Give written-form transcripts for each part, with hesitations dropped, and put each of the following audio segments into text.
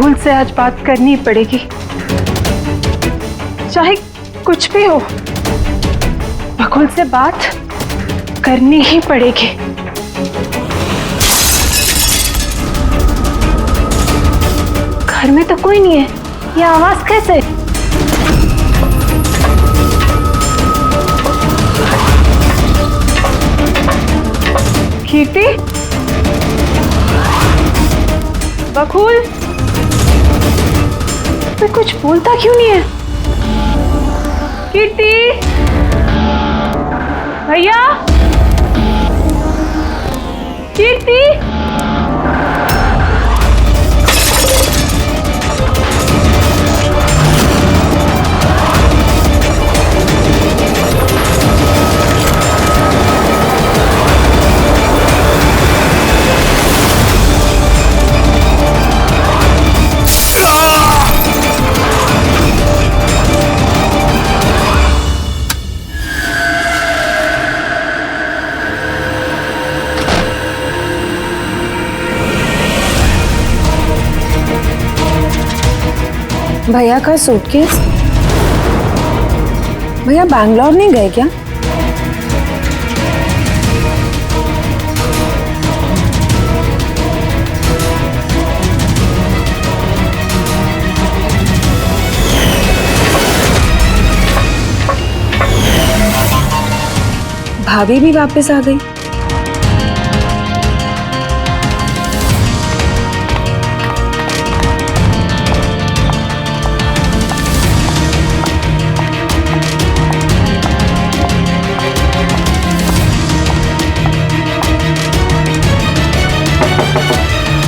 बकुल से आज बात करनी पड़ेगी, चाहे कुछ भी हो। बकुल से बात करनी ही पड़ेगी। घर में तो कोई नहीं है, ये आवाज कैसे? कीर्ति, बकुल, तो कुछ बोलता क्यों नहीं है? कीर्ति, भैया, कीर्ति, भैया का सूटकेस? भैया बैंगलोर नहीं गए क्या? भाभी भी वापस आ गई।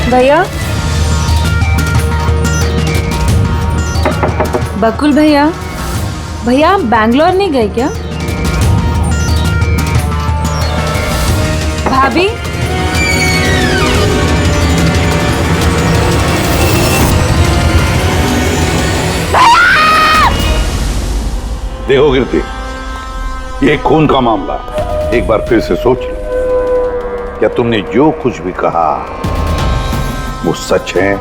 भैया, बकुल भैया, भैया आप बैंगलोर नहीं गए क्या? भाभी, देखो कीर्ति, ये खून का मामला, एक बार फिर से सोच लो। क्या तुमने जो कुछ भी कहा वो सच है?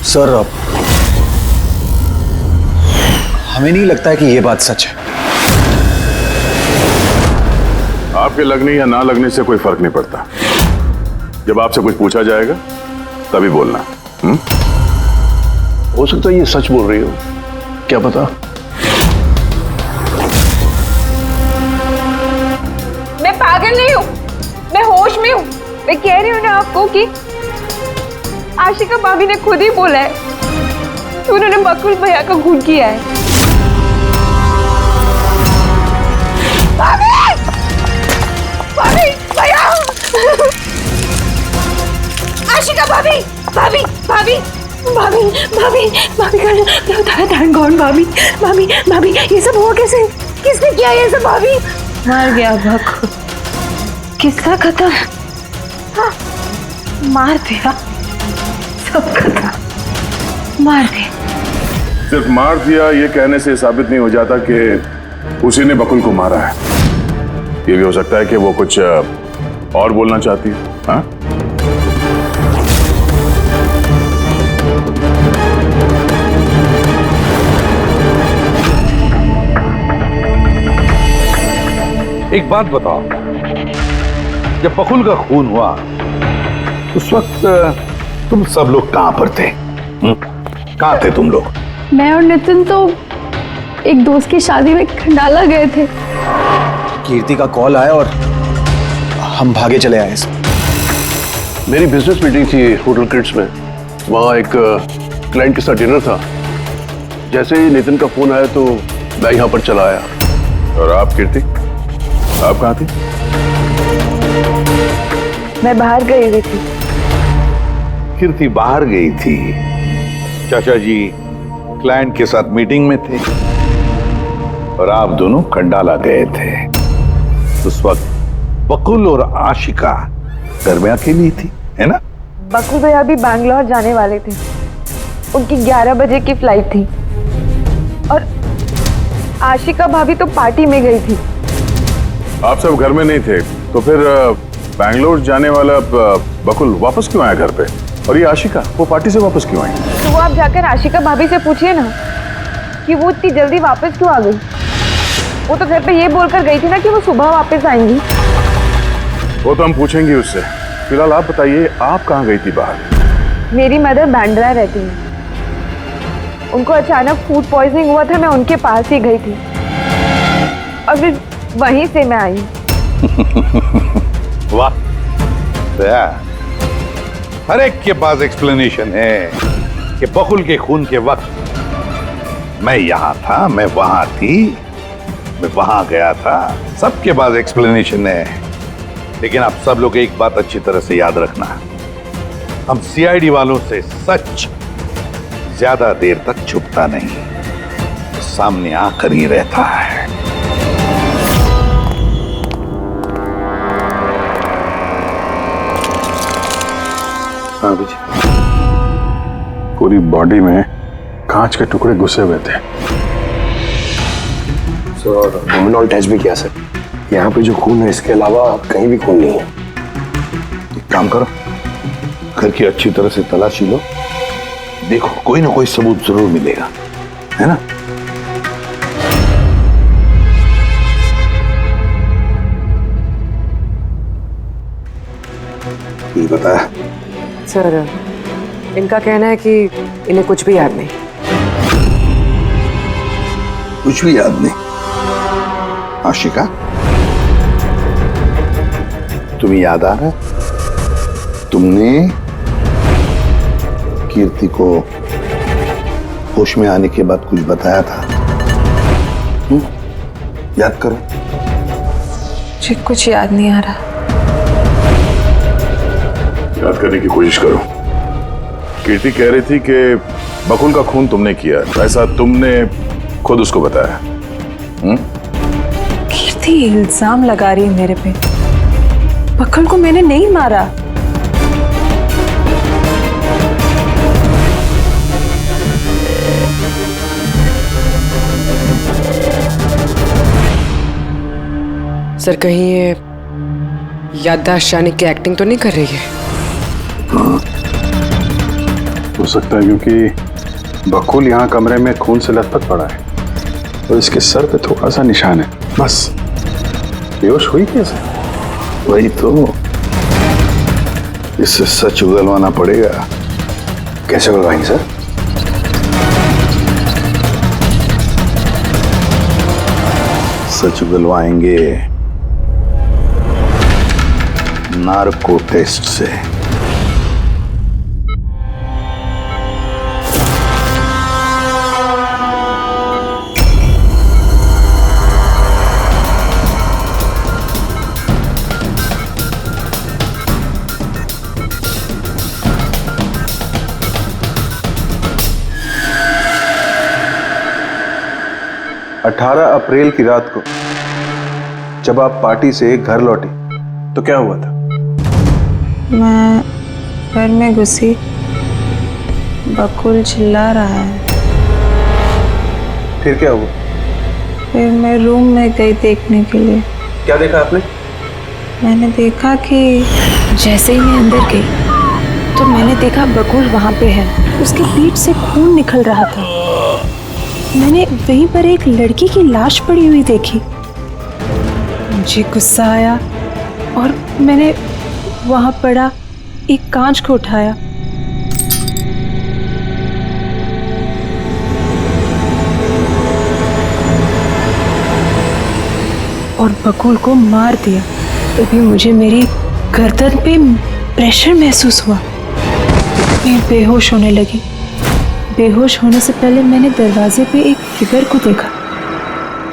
सर, हमें नहीं लगता है कि ये बात सच है। आपके लगने या ना लगने से कोई फर्क नहीं पड़ता। जब आपसे कुछ पूछा जाएगा तभी बोलना। हो सकता है ये सच बोल रही हो, क्या पता। मैं पागल नहीं हूँ, मैं होश में हूँ। मैं कह रही हूँ ना आपको कि आशिका भाभी ने खुद ही बोला है कि उन्होंने बकुल भैया का खून किया है। भाभी! भाभी! भैया! आशिका भाभी! भाभी! भाभी! भाभी! भाभी! भाभी का थैंक गॉड। भाभी! भाभी! भाभी! ये सब हुआ कैसे? किसने किया ये सब? भाभी! मर गया बकुल, किस्सा खत्म। हाँ, मार दिया, सब खत्म, मार दिया। सिर्फ मार दिया ये कहने से साबित नहीं हो जाता कि उसी ने बकुल को मारा है। ये भी हो सकता है कि वो कुछ और बोलना चाहती है। हाँ? एक बात बताओ, जब बकुल का खून हुआ उस वक्त तुम सब लोग कहां पर थे? कहां थे तुम लोग? मैं और नितिन तो एक दोस्त की शादी में खंडाला गए थे। कीर्ति का कॉल आया और हम भागे चले आए। मेरी बिजनेस मीटिंग थी होटल क्रिट्स में, वहाँ एक क्लाइंट के साथ डिनर था। जैसे ही नितिन का फोन आया तो मैं यहाँ पर चला आया। और आप कीर्ति, आप कहां थी? मैं बाहर गई हुई थी। कीर्ति बाहर गई थी, चाचा जी क्लाइंट के साथ मीटिंग में थे और आप दोनों खंडाला गए थे। उस वक्त बकुल और आशिका घर में अकेली थी, है ना? बकुल भैया भी बैंगलोर जाने वाले थे, उनकी 11 बजे की फ्लाइट थी और आशिका भाभी तो पार्टी में गई थी। आप सब घर में नहीं थे तो फिर बैंगलोर जाने वाला बकुल वापस क्यों आया घर पे? और ये आशिका, वो पार्टी से वापस क्यों आई? तो वो आप जाकर आशिका भाभी से पूछिए ना कि वो इतनी जल्दी वापस क्यों आ गई। वो तो घर पे ये बोलकर गई थी ना कि वो सुबह वापस आएंगी। वो तो हम पूछेंगे उससे। फिलहाल आप बताइए, आप कहाँ गई थी बाहर? मेरी मदर बांद्रा रहती है, उनको अचानक फूड पॉइजनिंग हुआ था, मैं उनके पास ही गई थी और फिर वहीं से मैं आई। वाह, दया, हर एक के पास एक्सप्लेनेशन है कि बकुल के खून के वक्त मैं यहां था, मैं वहां थी, मैं वहां गया था। सबके पास एक्सप्लेनेशन है, लेकिन आप सब लोग एक बात अच्छी तरह से याद रखना, हम सीआईडी वालों से सच ज्यादा देर तक छुपता नहीं, सामने आकर ही रहता है। हाँ जी, पूरी बॉडी में कांच के टुकड़े घुसे हुए थे। सर लुमिनॉल टेस्ट भी किया सर, यहाँ पे जो खून है इसके अलावा कहीं भी खून नहीं है। एक काम करो, घर की अच्छी तरह से तलाशी लो, देखो कोई ना कोई सबूत जरूर मिलेगा, है ना? ये बताया सर, इनका कहना है कि इन्हें कुछ भी याद नहीं। कुछ भी याद नहीं? आशिका, तुम्हें याद आ रहा है तुमने कीर्ति को होश में आने के बाद कुछ बताया था? याद करो। मुझे कुछ याद नहीं आ रहा। याद करने की कोशिश करो। कीर्ति कह रही थी कि बकुल का खून तुमने किया, ऐसा तुमने खुद उसको बताया। कीर्ति इल्जाम लगा रही है मेरे पे। बकुल को मैंने नहीं मारा। सर, कहीं ये याददाश्त जाने की एक्टिंग तो नहीं कर रही है? हो सकता है, क्योंकि बकुल यहाँ कमरे में खून से लथपथ पड़ा है और इसके सर पे थोड़ा सा निशान है, बस। बेहोश हुई कैसे? वही तो, इससे सच उगलवाना पड़ेगा। कैसे उगलवाएंगे सर? सच उगलवाएंगे नार्को टेस्ट से। अठारह अप्रैल की रात को जब आप पार्टी से घर लौटी तो क्या हुआ था? मैं घर में घुसी, बकुल चिल्ला रहा है। फिर क्या हुआ? फिर मैं रूम में गई देखने के लिए। क्या देखा आपने? मैंने देखा कि जैसे ही मैं अंदर गई तो मैंने देखा बकुल वहाँ पे है। उसके पीठ से खून निकल रहा था। मैंने वहीं पर एक लड़की की लाश पड़ी हुई देखी। मुझे गुस्सा आया और मैंने वहाँ पड़ा एक कांच को उठाया। और बकुल को मार दिया। तभी मुझे मेरी गर्दन पे प्रेशर महसूस हुआ। मैं बेहोश होने लगी। बेहोश होने से पहले मैंने दरवाजे पे एक फिगर को देखा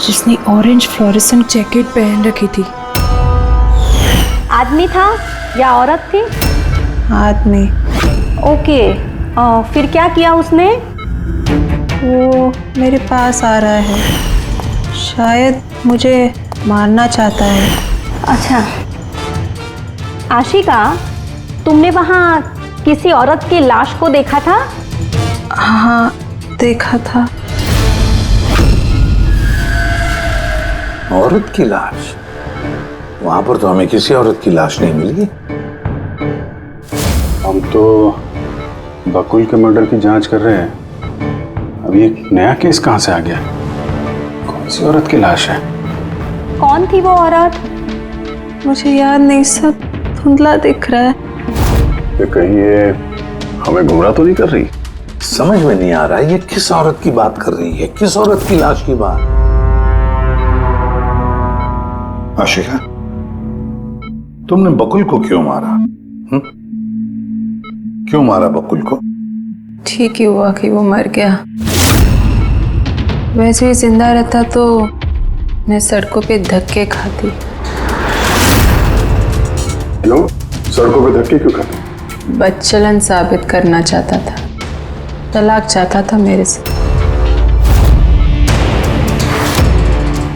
जिसने ऑरेंज फ्लोरेसेंट जैकेट पहन रखी थी। आदमी था या औरत थी? आदमी। ओके, फिर क्या किया उसने? वो मेरे पास आ रहा है, शायद मुझे मारना चाहता है। अच्छा आशिका, तुमने वहाँ किसी औरत की लाश को देखा था? हाँ, देखा था। औरत की लाश? वहां पर तो हमें किसी औरत की लाश नहीं मिली। हम तो बकुल के मर्डर की जांच कर रहे हैं। अब ये नया केस कहां से आ गया? कौन सी औरत की लाश है? कौन थी वो औरत? मुझे याद नहीं, सब धुंधला दिख रहा है। ये कहीं ये हमें गुमराह तो नहीं कर रही? समझ में नहीं आ रहा ये किस औरत की बात कर रही है, किस औरत की लाश की बात। आशिका, तुमने बकुल को क्यों मारा? क्यों मारा बकुल को? ठीक ही हुआ कि वो मर गया। वैसे ही जिंदा रहता तो मैं सड़कों पे धक्के खाती। हेलो, सड़कों पे धक्के क्यों खाते? बदचलन साबित करना चाहता था, तलाक चाहता था मेरे से।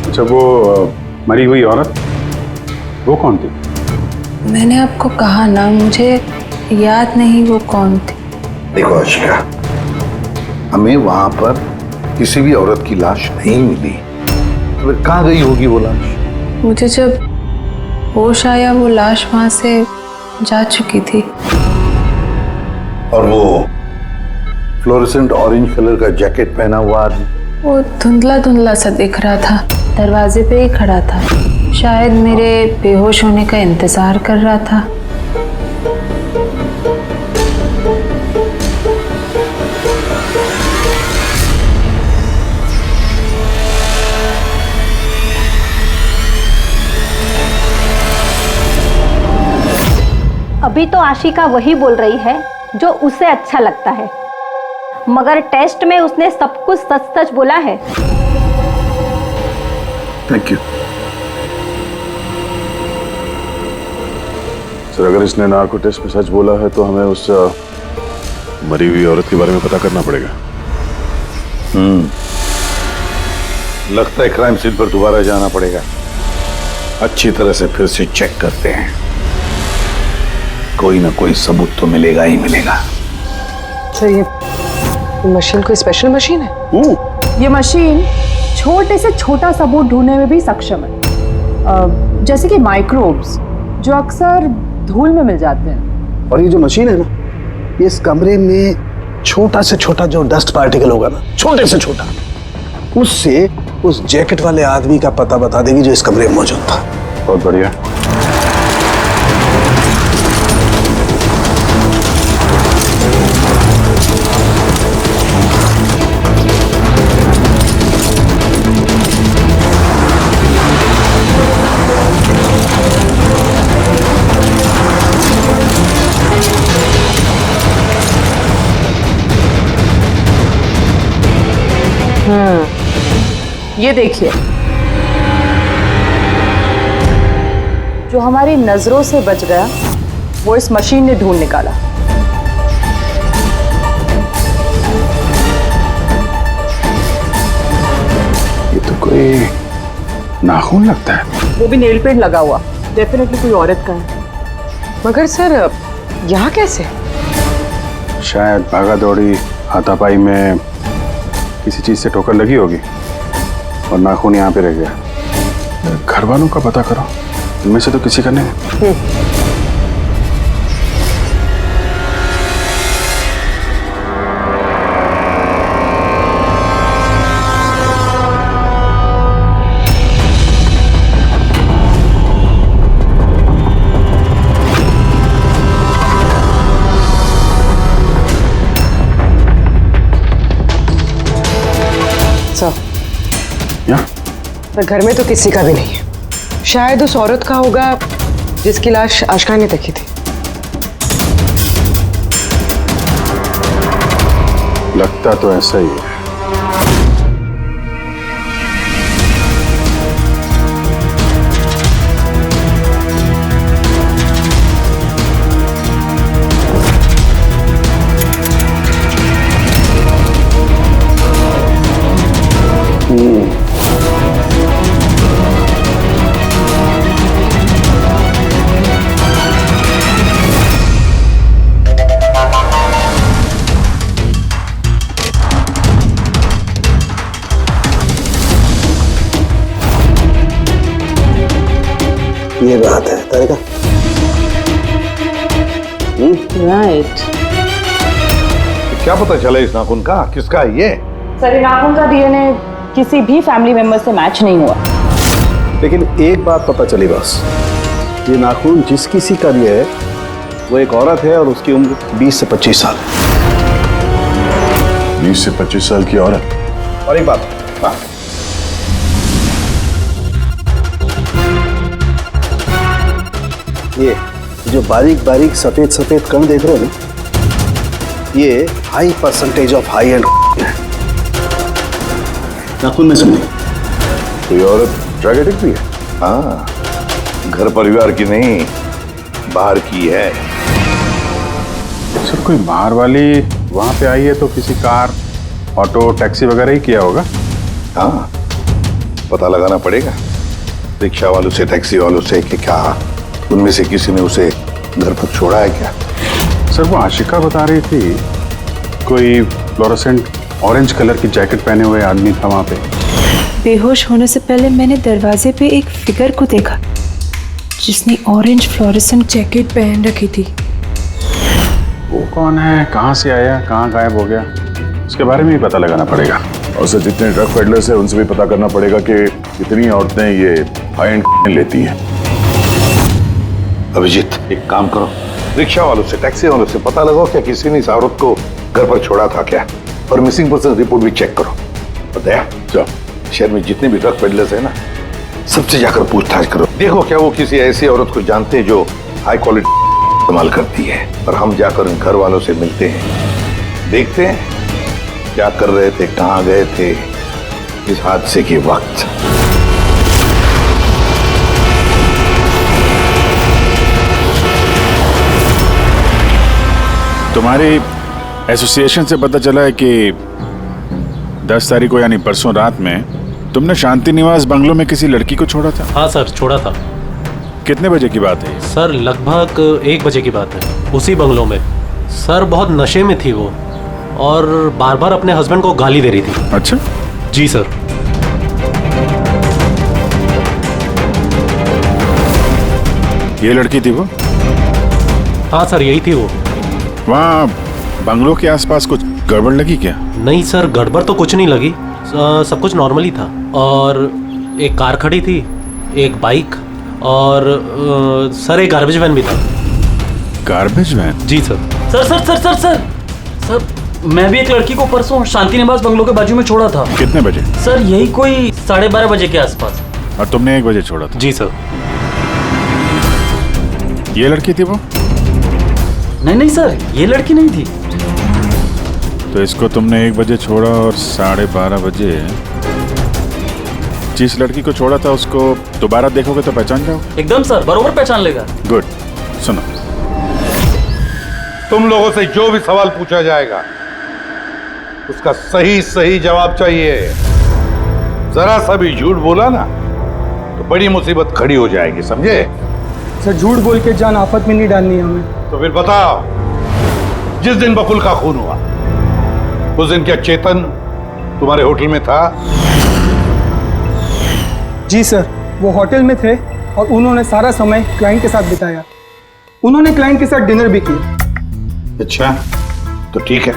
अच्छा, वो मरी हुई औरत, वो कौन थी? मैंने आपको कहा ना, मुझे याद नहीं वो कौन थी। देखो आशिका, हमें वहां पर किसी भी औरत की लाश नहीं मिली। तो फिर कहाँ गई होगी वो लाश? मुझे जब होश आया वो लाश वहां से जा चुकी थी। और वो फ्लोरेसेंट ऑरेंज कलर का जैकेट पहना हुआ आदमी? वो धुंधला धुंधला सा दिख रहा था, दरवाजे पे ही खड़ा था। शायद मेरे बेहोश होने का इंतजार कर रहा था। अभी तो आशिका वही बोल रही है जो उसे अच्छा लगता है, मगर टेस्ट में उसने सब कुछ सच सच बोला है। थैंक यू सर, अगर इसने नार्को टेस्ट में सच बोला है तो हमें उस मरी हुई औरत के बारे में पता करना पड़ेगा। लगता है क्राइम सीन पर दोबारा जाना पड़ेगा। अच्छी तरह से फिर से चेक करते हैं, कोई ना कोई सबूत तो मिलेगा ही मिलेगा। सर, ये मशीन कोई स्पेशल मशीन है? ये मशीन छोटे से छोटा सबूत ढूंढने में भी सक्षम है, जैसे कि माइक्रोब्स जो अक्सर धूल में मिल जाते हैं। और ये जो मशीन है ना, ये इस कमरे में छोटा से छोटा जो डस्ट पार्टिकल होगा ना, छोटे से छोटा, उससे उस जैकेट वाले आदमी का पता बता देगी जो इस कमरे में मौजूद था। बहुत बढ़िया। ये देखिए, जो हमारी नजरों से बच गया वो इस मशीन ने ढूंढ निकाला। ये तो कोई नाखून लगता है। वो भी नेल पेंट लगा हुआ, डेफिनेटली कोई औरत का है। मगर सर, यहाँ कैसे? शायद भागा दौड़ी हाथापाई में किसी चीज से ठोकर लगी होगी और नाखून यहाँ पे रह गया। घर वालों का पता करो, इनमें से तो किसी का नहीं। सर, घर में तो किसी का भी नहीं है। शायद उस औरत का होगा जिसकी लाश आशिका ने देखी थी। लगता तो ऐसा ही है। ये बात है तारिका। राइट। क्या पता चला इस नाखून का किसका है ये? सर, नाखून का डीएनए किसी भी फैमिली मेंबर से मैच नहीं हुआ। लेकिन एक बात पता चली बस, ये नाखून जिस किसी का भी है वो एक औरत है और उसकी उम्र 20 से 25 साल है। 20 से 25 साल की औरत। और एक बात, हाँ, ये जो बारीक बारीक सफेद सफेद कण देख रहे हो ना, ये high percentage of high and है। नाखून में सुनिए, कोई औरत ड्रग एडिक्ट भी है? हाँ, घर परिवार की नहीं, बाहर की है। सर, कोई बाहर वाली वहां पे आई है तो किसी कार, ऑटो, टैक्सी वगैरह ही किया होगा। हाँ, पता लगाना पड़ेगा रिक्शा वालों से, टैक्सी वालों से कि क्या उनमें से किसी ने उसे घर पर छोड़ा है क्या। सर, वो आशिका बता रही थी कोई फ्लोरोसेंट ऑरेंज कलर की जैकेट पहने हुए आदमी था वहां पे। बेहोश होने से पहले मैंने दरवाजे पे एक फिगर को देखा जिसने ऑरेंज फ्लोरेसेंट जैकेट पहन रखी थी। वो कौन है, कहाँ से आया, कहाँ गायब हो गया, उसके बारे में भी पता लगाना पड़ेगा। और सर, जितने ड्रग पेडलर्स हैं उनसे भी पता करना पड़ेगा कि कितनी औरतें ये हाई एंड लेती हैं। अभिजीत, एक काम करो, रिक्शा वालों से, टैक्सी वालों से पता लगाओ क्या किसी ने इस औरत को घर पर छोड़ा था क्या, और मिसिंग पर्सन रिपोर्ट भी चेक करो। और दया, जाओ, शहर में जितने भी ड्रग पेडलर्स हैं ना, सबसे जाकर पूछताछ करो। देखो क्या वो किसी ऐसी औरत को जानते हैं जो हाई क्वालिटी इस्तेमाल करती है, और हम जाकर उन घर वालों से मिलते हैं, देखते हैं क्या कर रहे थे, कहाँ गए थे इस हादसे के वक्त। तुम्हारी एसोसिएशन से पता चला है कि 10 तारीख को यानी परसों रात में तुमने शांति निवास बंगलों में किसी लड़की को छोड़ा था। हाँ सर, छोड़ा था। कितने बजे की बात है? सर, लगभग 1 बजे की बात है, उसी बंगलों में। सर, बहुत नशे में थी वो और बार बार अपने हस्बैंड को गाली दे रही थी। अच्छा। जी सर। ये लड़की थी वो? हाँ सर, यही थी वो। वहाँ बंगलों के आसपास कुछ गड़बड़ लगी क्या? नहीं सर, गड़बड़ तो कुछ नहीं लगी, सब कुछ नॉर्मली था। और एक कार खड़ी थी, एक बाइक, और सर एक गार्बेज वैन भी था। Garbage van? जी sir. Sir sir sir sir sir sir, मैं भी एक लड़की को परसों शांति निवास बंगलों के बाजू में छोड़ा था। कितने बजे? सर, यही कोई 12:30 बजे के आसपास। और तुमने 1 बजे छोड़ा था? जी सर। ये लड़की थी वो? नहीं नहीं सर, ये लड़की नहीं थी। तो इसको तुमने 1 बजे छोड़ा और 12:30 बजे जिस लड़की को छोड़ा था उसको दोबारा देखोगे तो पहचान जाओगे? एकदम सर, बरोबर पहचान लेगा। गुड। सुनो, तुम लोगों से जो भी सवाल पूछा जाएगा उसका सही सही जवाब चाहिए। जरा सा भी झूठ बोला ना तो बड़ी मुसीबत खड़ी हो जाएगी, समझे? सर, झूठ बोल के जान आफत में नहीं डालनी है हमें। तो फिर बताओ, जिस दिन बकुल का खून हुआ उस दिन क्या चेतन तुम्हारे होटल में था? जी सर, वो होटल में थे और उन्होंने सारा समय क्लाइंट के साथ बिताया। उन्होंने क्लाइंट के साथ डिनर भी किया। अच्छा, तो ठीक है,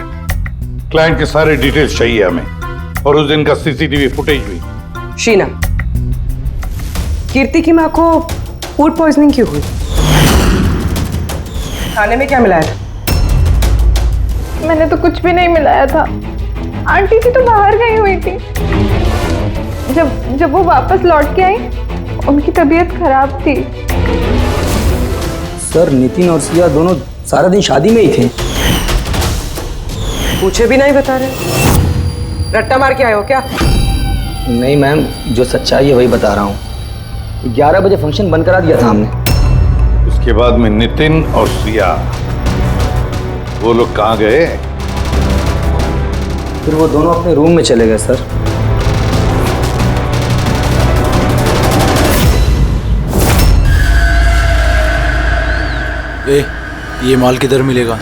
क्लाइंट के सारे डिटेल्स चाहिए हमें, और उस दिन का सीसीटीवी फुटेज भी। शीना, कीर्ति की माँ को फूड पॉइजनिंग क्यों हुई? खाने में क्या मिलाया था? मैंने तो कुछ भी नहीं मिलाया था। आंटी थी तो बाहर गई हुई थी। जब वो वापस लौट के आई उनकी तबीयत खराब थी। सर, नितिन और सिया दोनों सारा दिन शादी में ही थे। पूछे भी नहीं बता रहे। रट्टा मार के आए हो क्या? नहीं मैम, जो सच्चाई है वही बता रहा हूँ। 11 बजे फंक्शन बंद करा दिया था हमने। उसके बाद में नितिन और सिया वो लोग कहाँ गए? फिर वो दोनों अपने रूम में चले गए सर। ये माल किधर मिलेगा?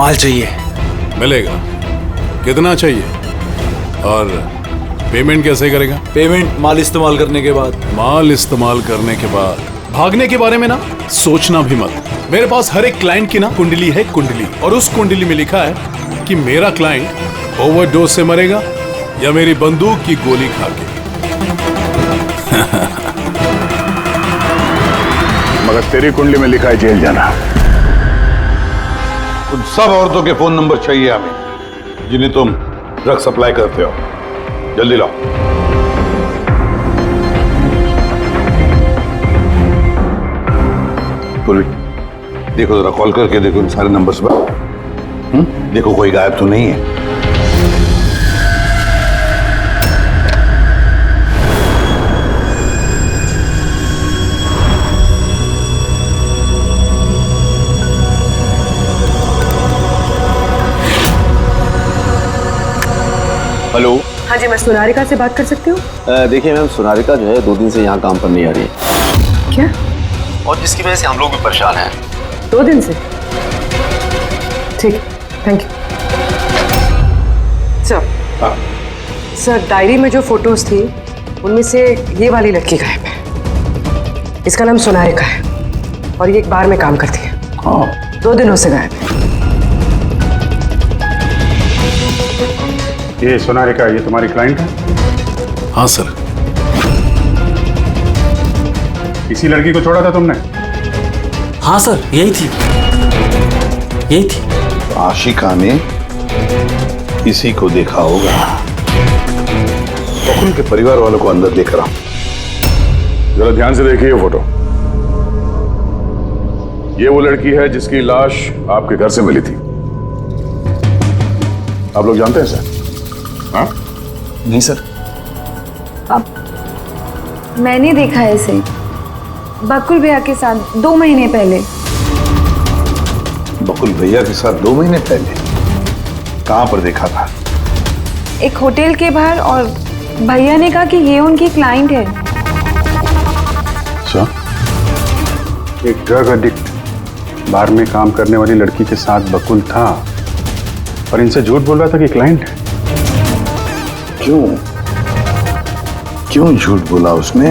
माल चाहिए। मिलेगा। कितना चाहिए और पेमेंट कैसे करेगा? पेमेंट माल इस्तेमाल करने के बाद। माल इस्तेमाल करने के बाद। भागने के बारे में ना सोचना भी मत। मेरे पास हर एक क्लाइंट की ना कुंडली है, कुंडली, और उस कुंडली में लिखा है कि मेरा क्लाइंट ओवरडोज से मरेगा या मेरी बंदूक की गोली खा के। मगर तेरी कुंडली में लिखा है जेल जाना। उन सब औरतों के फोन नंबर चाहिए हमें जिन्हें तुम ड्रग सप्लाई करते हो। जल्दी लाओ। पूर्वी, देखो जरा कॉल करके देखो इन सारे नंबर्स पर। देखो कोई गायब तो नहीं है। हेलो। हाँ जी, मैं सोनारिका से बात कर सकती हूँ? देखिए मैम, सोनारिका जो है 2 दिन से यहाँ काम पर नहीं आ रही है। क्या? और जिसकी वजह से हम लोग भी परेशान हैं। 2 दिन से? ठीक, thank you. Sir, sir diary में जो फोटोज थी उनमें से ये वाली लड़की गायब है। इसका नाम सोनारिका है और ये एक बार में काम करती है। 2 दिनों से गायब है। ये सोनारिका, ये तुम्हारी क्लाइंट है? हाँ सर। इसी लड़की को छोड़ा था तुमने? हाँ सर, यही थी, यही थी। आशिका ने इसी को देखा होगा। बकुल के परिवार वालों को अंदर देख रहा हूं। जरा ध्यान से देखिए फोटो। ये वो लड़की है जिसकी लाश आपके घर से मिली थी। आप लोग जानते हैं सर? हाँ? नहीं सर। अब मैंने देखा है इसे बकुल भैया के साथ 2 महीने पहले। बकुल भैया के साथ 2 महीने पहले? कहां पर देखा था? एक होटल के बाहर, और भैया ने कहा कि ये उनकी क्लाइंट है। अच्छा, एक ड्रग एडिक्ट बार में काम करने वाली लड़की के साथ बकुल था और इनसे झूठ बोल रहा था कि क्लाइंट है। क्यों झूठ बोला उसने?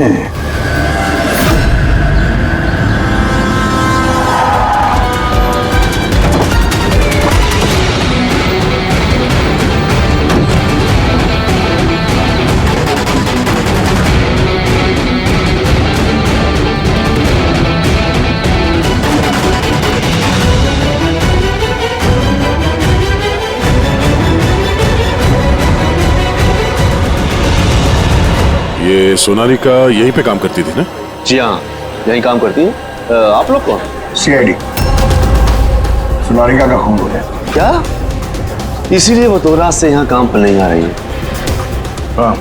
ये सोनालिका यहीं पे काम करती थी ना? जी हाँ, यहीं काम करती है। आप लोग कौन? सीआईडी। सोनालिका का खून हो गया। क्या? इसीलिए वो 2 रात से यहाँ काम पर नहीं आ रही है। हाँ,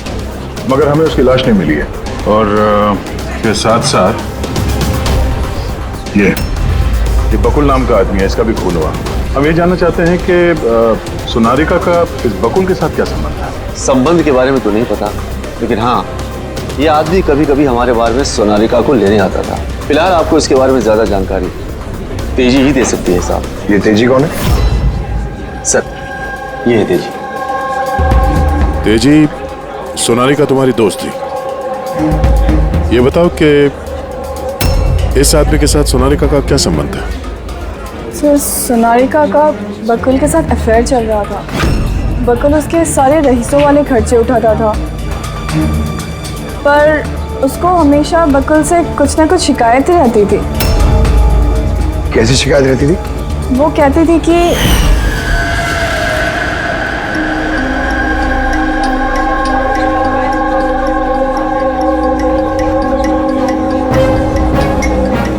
मगर हमें उसकी लाश नहीं मिली है। और के साथ साथ ये बकुल नाम का आदमी है, इसका भी खून हुआ। हम ये जानना चाहते हैं कि सोनालिका का इस बकुल के साथ क्या संबंध है? संबंध के बारे में तो नहीं पता, लेकिन हाँ, ये आदमी कभी कभी हमारे बारे में सोनालिका को लेने आता था। फिलहाल आपको इसके बारे में ज्यादा जानकारी तेजी ही दे सकती है साहब। ये तेजी कौन है? सर, ये है तेजी। तेजी, सोनालिका तुम्हारी दोस्त थी। ये बताओ कि इस आदमी के साथ सोनालिका का क्या संबंध है? सर, सोनालिका का बकुल के साथ अफेयर चल रहा था। बकुल उसके सारे रईसों वाले खर्चे उठाता था, पर उसको हमेशा बकुल से कुछ ना कुछ शिकायतें रहती थी। कैसी शिकायत रहती थी? वो कहती थी कि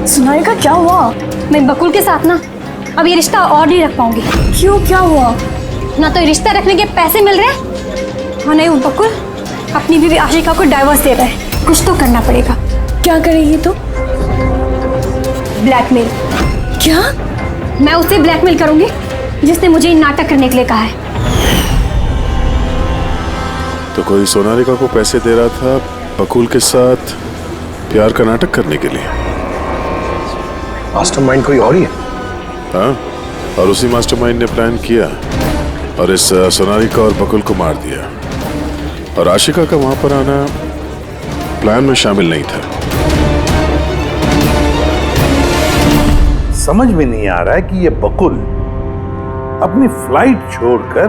सोनालिका, क्या हुआ? मैं बकुल के साथ ना अब ये रिश्ता और नहीं रख पाऊंगी। क्यों, क्या हुआ? ना तो रिश्ता रखने के पैसे मिल रहे और नहीं वो बकुल अपनी बीवी आशिका को डाइवोर्स दे रहा है। कुछ तो करना पड़ेगा। क्या करेगी तो? ब्लैकमेल। क्या? मैं उसे ब्लैकमेल करूंगी जिसने मुझे नाटक करने के लिए कहा है। तो कोई सोनालिका को पैसे दे रहा था बकुल के साथ प्यार का नाटक करने के लिए। मास्टरमाइंड कोई और ही है? हाँ, और उसी मास्टरमाइंड ने प्लान किया और इस सोनालिका और बकुल को मार दिया। और आशिका का वहां पर आना प्लान में शामिल नहीं था। समझ में नहीं आ रहा है कि ये बकुल अपनी फ्लाइट छोड़कर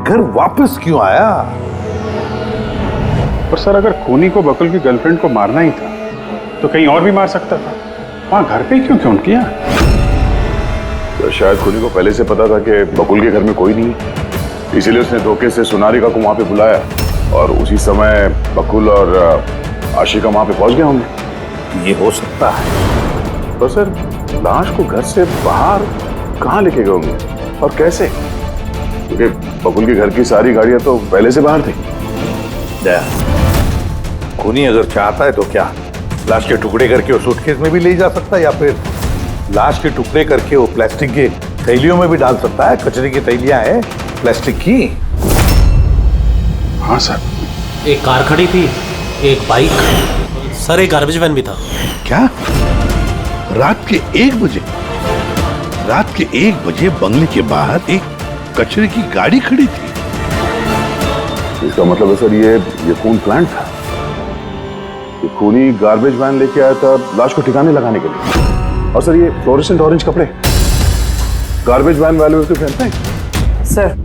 घर वापस क्यों आया। और सर, अगर खूनी को बकुल की गर्लफ्रेंड को मारना ही था तो कहीं और भी मार सकता था। वहां घर पे क्यों क्यों किया? तो शायद खूनी को पहले से पता था कि बकुल के घर में कोई नहीं है, इसीलिए उसने धोखे से सोनालिका को वहां पे बुलाया और उसी समय बकुल और आशिका वहां पे पहुंच गए होंगे। ये हो सकता है। तो सर, लाश को घर से बाहर कहाँ लेके गए होंगे और कैसे? क्योंकि बकुल के घर की सारी गाड़ियां तो पहले से बाहर थी। खूनी अगर चाहता है तो क्या लाश के टुकड़े करके वो सूटकेस में भी ले जा सकता है, या फिर लाश के टुकड़े करके वो प्लास्टिक के थैलियों में भी डाल सकता है। कचरे की थैलियां हैं प्लास्टिक की। हाँ सर। एक कार खड़ी थी, एक बाइक, सर एक गार्बेज वैन भी था। क्या? रात के 1 बजे? रात के 1 बजे बंगले के बाहर एक कचरे की गाड़ी खड़ी थी? इसका मतलब है सर, ये खून प्लान था। ये खूनी गार्बेज वैन लेके आया था लाश को ठिकाने लगाने के लिए। और सर, ये फ्लोरेसेंट ऑरेंज कपड़े गार्बेज वैन वाले उसको पहनते हैं। सर,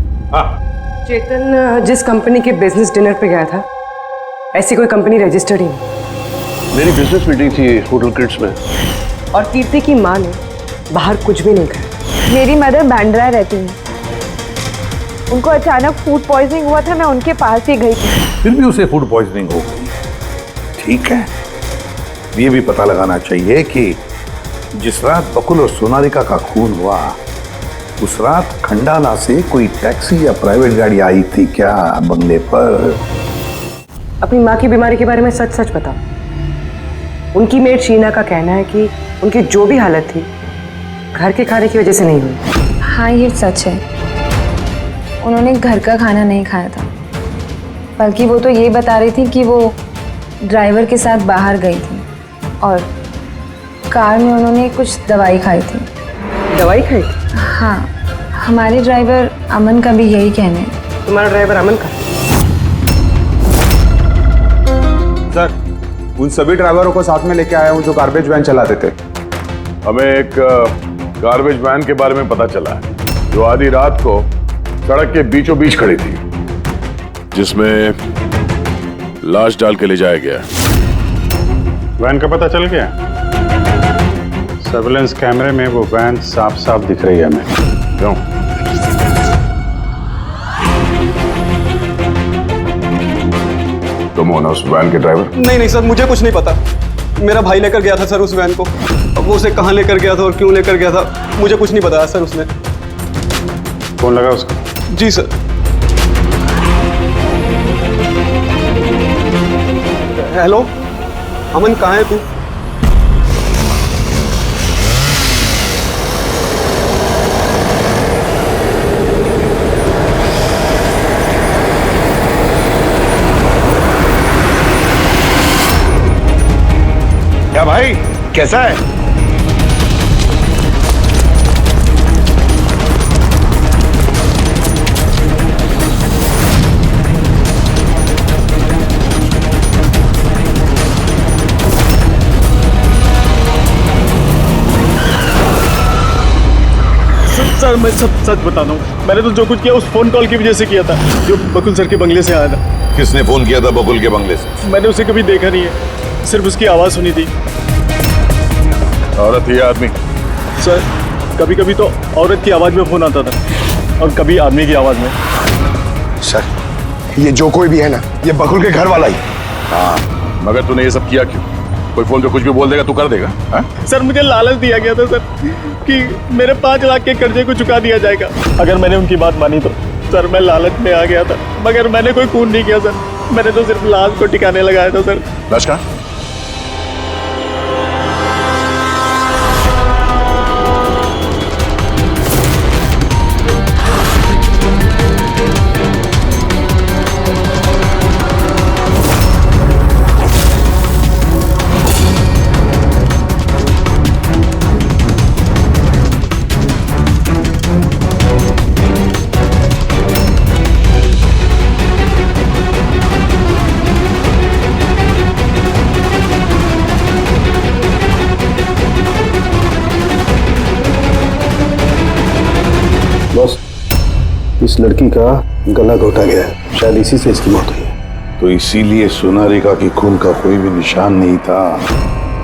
चेतन जिस कंपनी के बिजनेस डिनर पे गया था, ऐसी कोई कंपनी रजिस्टर्ड ही नहीं। मेरी बिजनेस मीटिंग थी होटल किड्स में। और कीर्ति की माँ ने बाहर कुछ भी नहीं खाया। मेरी मदर बांद्रा रहती है, उनको अचानक फूड पॉइजनिंग हुआ था, मैं उनके पास ही गई थी। फिर भी उसे फूड पॉइजनिंग हो गई। ठीक है, ये भी पता लगाना चाहिए कि जिस रात बकुल और सोनालिका का खून हुआ, उस रात खंडाला से कोई टैक्सी या प्राइवेट गाड़ी आई थी क्या बंगले पर? अपनी माँ की बीमारी के बारे में सच सच बताओ। उनकी मेड शीना का कहना है कि उनकी जो भी हालत थी घर के खाने की वजह से नहीं हुई। हाँ, ये सच है। उन्होंने घर का खाना नहीं खाया था, बल्कि वो तो ये बता रही थी कि वो ड्राइवर के साथ बाहर गई थी और कार में उन्होंने कुछ दवाई खाई थी। दवाई खाई? हाँ, हमारे ड्राइवर अमन का भी यही कहना है। तुम्हारा ड्राइवर अमन का? सर, उन सभी ड्राइवरों को साथ में लेके आया हूँ जो गार्बेज वैन चलाते थे। हमें एक गार्बेज वैन के बारे में पता चला है जो आधी रात को सड़क के बीचों बीच खड़ी थी, जिसमें लाश डाल के ले जाया गया। वैन का पता चल गया? सर्विलेंस कैमरे में वो वैन साफ साफ दिख रही है हमें। क्यों? तुम हो ना उस वैन के ड्राइवर? नहीं सर, मुझे कुछ नहीं पता। मेरा भाई लेकर गया था सर उस वैन को। अब वो उसे कहाँ लेकर गया था और क्यों लेकर गया था मुझे कुछ नहीं बताया सर उसने। फोन लगा उसका? जी सर। हेलो अमन, कहाँ है तू? क्या भाई, कैसा है? सर, मैं सच बता रहा हूँ। मैंने तो जो कुछ किया उस फोन कॉल की वजह से किया था जो बकुल सर के बंगले से आया था। किसने फोन किया था बकुल के बंगले से? मैंने उसे कभी देखा नहीं है, सिर्फ उसकी आवाज सुनी थी। औरत या आदमी? सर, कभी कभी तो औरत की आवाज में फोन आता था और कभी आदमी की आवाज में। सर, ये जो कोई भी है ना, ये बकुल के घर वाला ही। हाँ, मगर तूने ये सब किया क्यों? कोई फोन पे कुछ भी बोल देगा, तू कर देगा? हा? सर, मुझे लालच दिया गया था सर कि मेरे 5 लाख के कर्जे को चुका दिया जाएगा अगर मैंने उनकी बात मानी तो। सर, मैं लालच में आ गया था, मगर मैंने कोई खून नहीं किया सर। मैंने तो सिर्फ लाश को ठिकाने लगाया था सर। लाश कहाँ? इस लड़की का गला घोटा गया है, शायद इसी से इसकी मौत हुई है। तो इसीलिए सोनारिका की खून का कोई भी निशान नहीं था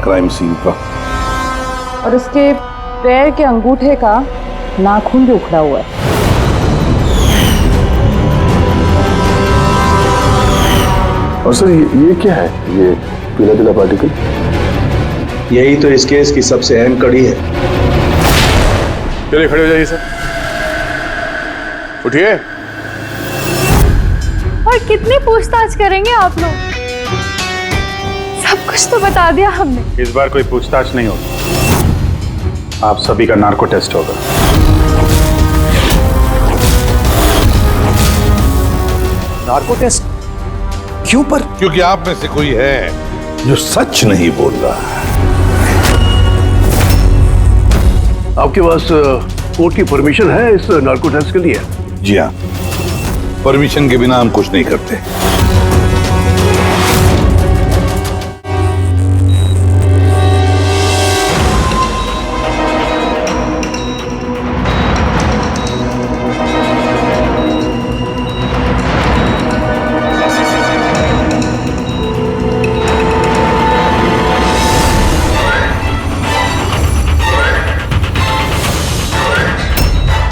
क्राइम सीन पर। और उसके पैर के अंगूठे का नाखून भी उखड़ा हुआ है। और सर ये क्या है, ये पीला पीला पार्टिकल? यही तो इस केस की सबसे अहम कड़ी है। चलिए खड़े हो जाइए सर, उठिए। और कितनी पूछताछ करेंगे आप लोग? सब कुछ तो बता दिया हमने। इस बार कोई पूछताछ नहीं होगी, आप सभी का नार्को टेस्ट होगा। नार्को टेस्ट क्यों पर? क्योंकि आप में से कोई है जो सच नहीं बोल रहा। आपके पास कोर्ट की परमिशन है इस नार्को टेस्ट के लिए? जी हाँ, परमिशन के बिना हम कुछ नहीं करते।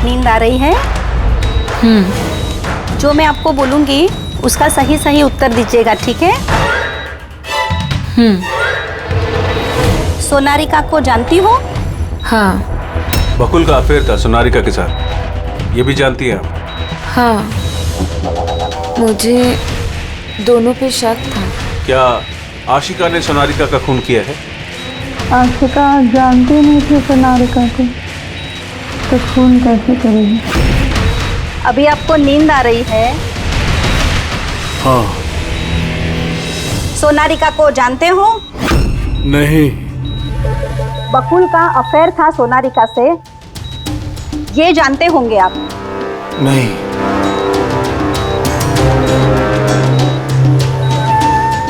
नींद आ रही है? जो मैं आपको बोलूंगी उसका सही सही उत्तर दीजिएगा, ठीक है? सोनारिका को जानती हो? हाँ। बकुल का अफेयर था सोनारिका के साथ, ये भी जानती है आप? हाँ, मुझे दोनों पे शक था। क्या आशिका ने सोनारिका का खून किया है? आशिका जानती नहीं थी सोनारिका को, तो खून कैसे करेगी? अभी आपको नींद आ रही है? हाँ। सोनारिका को जानते हो? नहीं। बकुल का अफेयर था सोनारिका से, ये जानते होंगे आप? नहीं।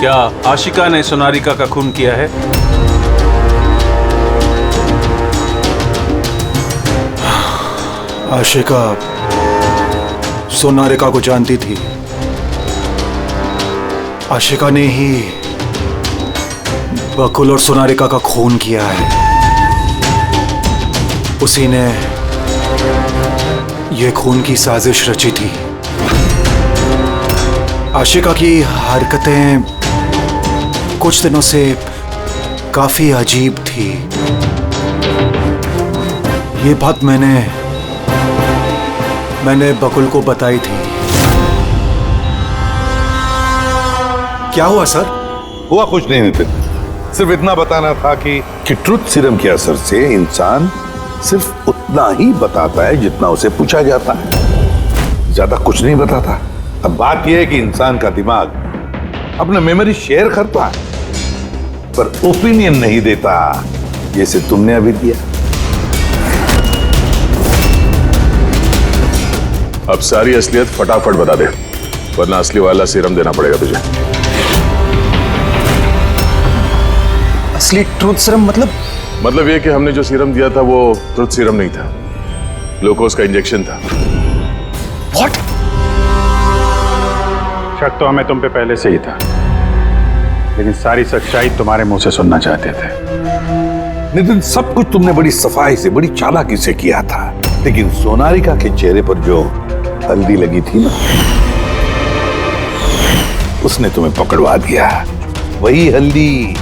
क्या आशिका ने सोनारिका का खून किया है? आशिका सोनारिका को जानती थी। आशिका ने ही बकुल और सोनारिका का खून किया है। उसी ने यह खून की साजिश रची थी। आशिका की हरकतें कुछ दिनों से काफी अजीब थी। ये बात मैंने बकुल को बताई थी। क्या हुआ सर? हुआ कुछ नहीं नितिन, सिर्फ इतना बताना था कि ट्रुथ सीरम के असर से इंसान सिर्फ उतना ही बताता है जितना उसे पूछा जाता है, ज्यादा कुछ नहीं बताता। अब बात यह है कि इंसान का दिमाग अपना मेमोरी शेयर करता है पर ओपिनियन नहीं देता, जैसे तुमने अभी दिया। अब सारी असलियत फटाफट बता दे, वरना असली वाला सीरम देना पड़ेगा तुझे। असली ट्रूथ सीरम मतलब ये कि हमने जो सीरम दिया था वो ट्रूथ सीरम नहीं था, ग्लूकोज का इंजेक्शन था। व्हाट? शक तो हमें तुम पे पहले से ही था, लेकिन सारी सच्चाई तुम्हारे मुंह से सुनना चाहते थे। नितिन, सब कुछ तुमने बड़ी सफाई से, बड़ी चालाकी से किया था, लेकिन सोनारिका के चेहरे पर जो हल्दी लगी थी ना, उसने तुम्हें पकड़वा दिया। वही हल्दी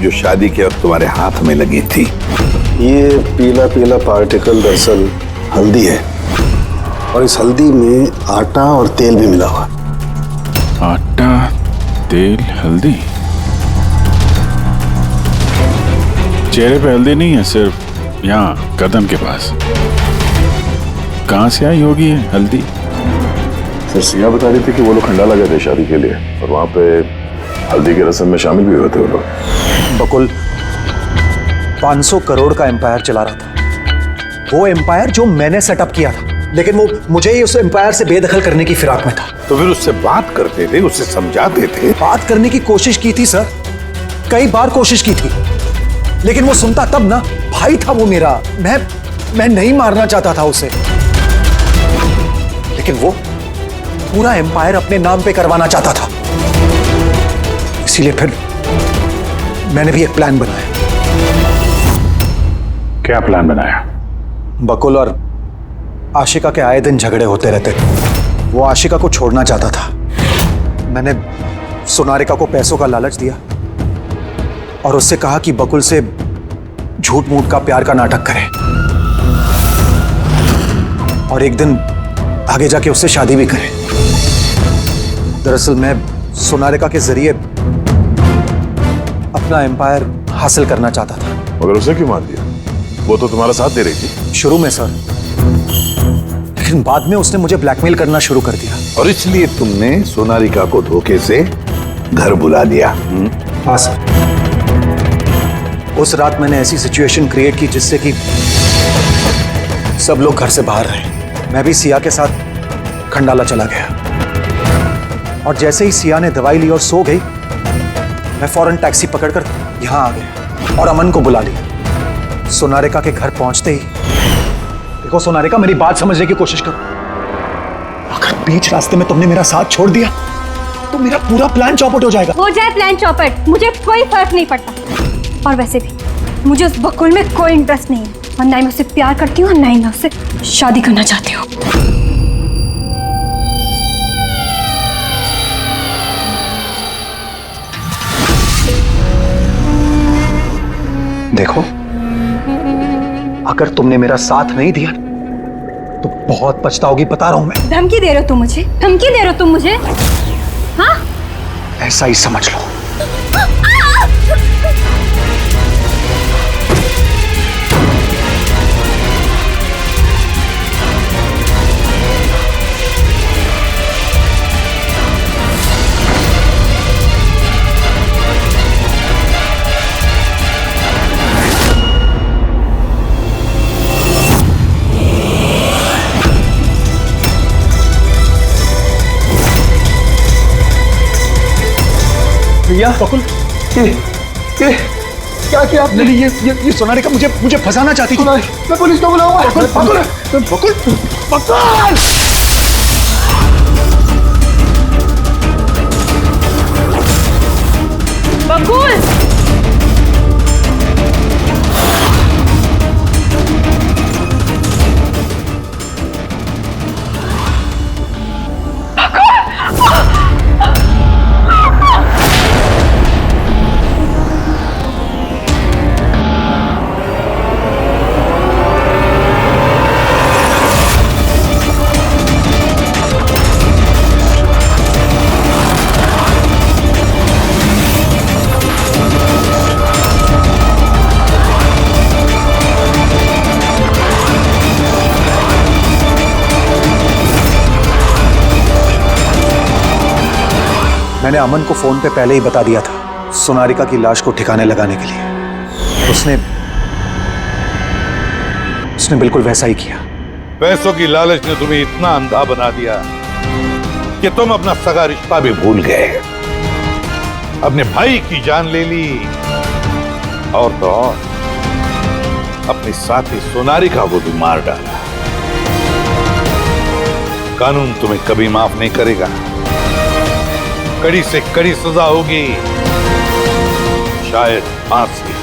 जो शादी के वक्त तुम्हारे हाथ में लगी थी। ये पीला पीला पार्टिकल दरअसल हल्दी है, और इस हल्दी में आटा और तेल भी मिला हुआ। आटा, तेल, हल्दी। चेहरे पे हल्दी नहीं है, सिर्फ यहाँ कदम के पास। कहाँ से आई होगी ये हल्दी? सर सिया बता रही थी कि वो लोग खंडाला गए थे शादी के लिए, और वहां पे हल्दी की रस्म में शामिल भी हुए थे वो लोग। बकुल 500 करोड़ का एम्पायर चला रहा था, वो एम्पायर जो मैंने सेटअप किया था, लेकिन वो मुझे ही उस एम्पायर से बेदखल करने की फिराक में था। तो फिर उससे बात करते थे, उससे समझाते थे। बात करने की कोशिश की थी सर, कई बार कोशिश की थी, लेकिन वो सुनता तब ना। भाई था वो मेरा, मैं नहीं मारना चाहता था उसे, लेकिन वो पूरा एम्पायर अपने नाम पे करवाना चाहता था। इसीलिए फिर मैंने भी एक प्लान बनाया। क्या प्लान बनाया? बकुल और आशिका के आए दिन झगड़े होते रहते थे। वो आशिका को छोड़ना चाहता था। मैंने सोनारिका को पैसों का लालच दिया और उससे कहा कि बकुल से झूठ मूठ का प्यार का नाटक करे और एक दिन आगे जाके उससे शादी भी करे। दरअसल मैं सोनारिका के जरिए अपना एम्पायर हासिल करना चाहता था। मगर उसे क्यों मान दिया? वो तो तुम्हारा साथ दे रही थी। शुरू में सर, लेकिन बाद में उसने मुझे ब्लैकमेल करना शुरू कर दिया। और इसलिए तुमने सोनारिका को धोखे से घर बुला लिया? हाँ सर। उस रात मैंने ऐसी सिचुएशन क्रिएट की जिससे कि सब लोग घर से बाहर रहे। मैं भी सिया के साथ खंडाला चला गया और जैसे ही सिया ने दवाई ली और सो गई, मैं फौरन टैक्सी पकड़कर यहां आ गया और अमन को बुला लिया। सोनारिका के घर पहुंचते ही, देखो सोनारिका, मेरी बात समझने की कोशिश करो। अगर बीच रास्ते में तुमने मेरा साथ छोड़ दिया तो मेरा पूरा प्लान चौपट हो जाएगा। हो जाए प्लान चौपट, मुझे कोई फर्क नहीं पड़ता। और वैसे भी मुझे उस बकुल में कोई इंटरेस्ट नहीं है और ना ही मैं उससे प्यार करती हूँ और ना ही मैं उससे शादी करना चाहती हूँ। देखो, अगर तुमने मेरा साथ नहीं दिया तो बहुत पछताओगी, बता रहा हूं मैं। धमकी दे रहे हो तुम मुझे? धमकी दे रहे हो तुम मुझे? हाँ? ऐसा ही समझ लो। भैया बकुल, क्या किया आपने? ये सोनारिका मुझे फंसाना चाहती थी। मैं पुलिस को बुलाऊंगा। बकुल, बकुल, बकुल! बकुल! मैंने अमन को फोन पे पहले ही बता दिया था सोनारिका की लाश को ठिकाने लगाने के लिए। उसने बिल्कुल वैसा ही किया। पैसों की लालच ने तुम्हें इतना अंधा बना दिया कि तुम अपना सगा रिश्ता भी भूल गए, अपने भाई की जान ले ली और तो और अपनी साथी सोनारिका को भी मार डाला। कानून तुम्हें कभी माफ नहीं करेगा। कड़ी से कड़ी सजा होगी, शायद फांसी।